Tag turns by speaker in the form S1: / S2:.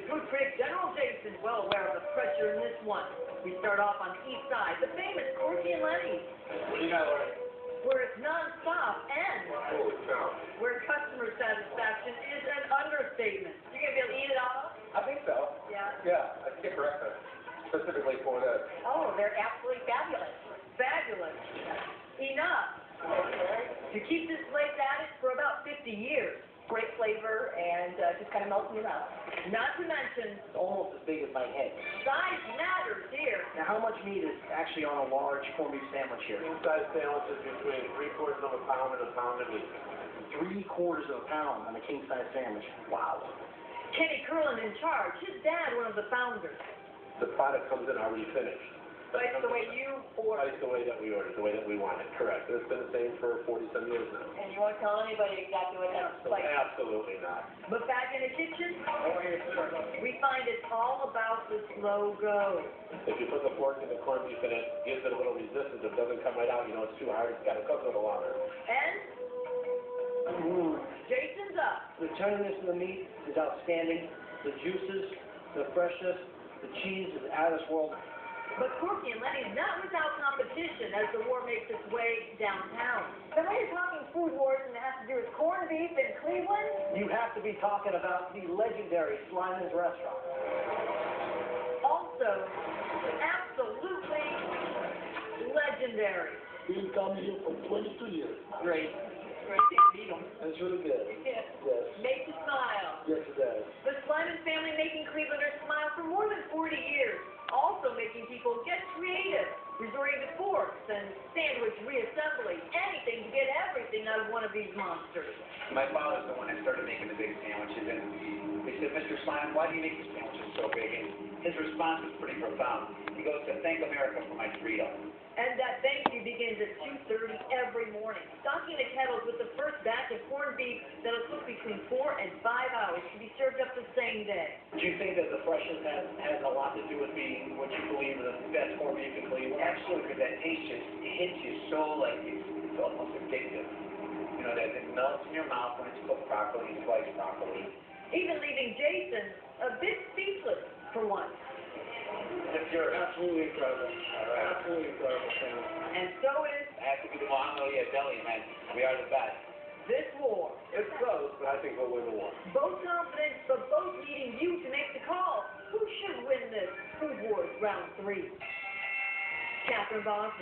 S1: Food critic General Jason, well aware of the pressure in this one. We start off on the east side, the famous Corky and Lenny.
S2: What do you got, Lenny?
S1: Where it's non-stop and
S2: Holy cow.
S1: where customer satisfaction is an understatement. You gonna be able to eat it all?
S2: I think so.
S1: Yeah.
S2: Yeah, I skip breakfast specifically for this.
S1: Oh, they're absolutely fabulous. Fabulous. Enough to keep this place at it for about 50 years.
S3: Great flavor and just kind of melts in your mouth.
S1: Not to mention,
S4: It's almost as big as my head.
S1: size matters here.
S4: Now, how much meat is actually on a large corned beef sandwich here?
S2: King-size sandwiches between 3/4 of a pound and a pound of meat.
S4: 3/4 of a pound on a king-size sandwich. Wow.
S1: Kenny Curlin in charge. His dad, one of the founders.
S2: The product comes in already finished.
S1: But it's the way you order.
S2: It's the way that we order, the way that we want it, correct. It's been the same for 40-some years now.
S3: And you won't tell anybody exactly what that's like.
S2: Absolutely not.
S1: But back in the kitchen, we find it's all about the slow go.
S2: If you put the pork and the corned beef in it, gives it a little resistance. If it doesn't come right out, you know it's too hard. It's got to cook a little longer.
S1: And Jason's up.
S4: The tenderness of the meat is outstanding. The juices, the freshness, the cheese is out of this world.
S1: But Corky and Lenny's not without competition as the war makes its way downtown.
S3: The way you're talking food wars and it has to do with corned beef in Cleveland?
S4: You have to be talking about the legendary Slyman's restaurant.
S1: Also, absolutely legendary.
S4: Been coming here for 22 years. Great.
S1: Great to meet 'em.
S4: That's really good.
S1: Yeah.
S4: Yes.
S1: Makes you smile.
S4: Yes, it does.
S1: The Slyman family making Clevelanders smile for more than 40 years. Also making people get creative, resorting to forks and sandwich reassembly, anything to get everything out of one of these monsters.
S5: My father's the one that started making the big sandwiches, and they said, Mr. Slyman, why do you make these sandwiches so big? And his response was pretty profound. He goes to thank America for my freedom.
S1: And that thank you begins at 2:30 every morning, stocking the kettles with the first batch of corned beef that'll cook between 4 and 5 hours to be served up the same day.
S5: Do you think that the freshness has a lot to do with being what you believe is the best corned beef in Cleveland? Absolutely, because that taste just hits you so, like, it's almost addictive. You know, that it melts in your mouth when it's cooked properly and sliced properly.
S1: Even leaving Jason a bit speechless for once.
S2: You're
S4: Absolutely incredible.
S2: all right.
S4: Absolutely incredible, Sam.
S1: And so is
S5: I have to be the Mongolia Deli, man. We are the best.
S1: this war.
S2: It's close, but I think we'll win the war.
S1: Both confident, but both needing you to make the call. Who should win this Food Wars Round 3? Catherine Boss.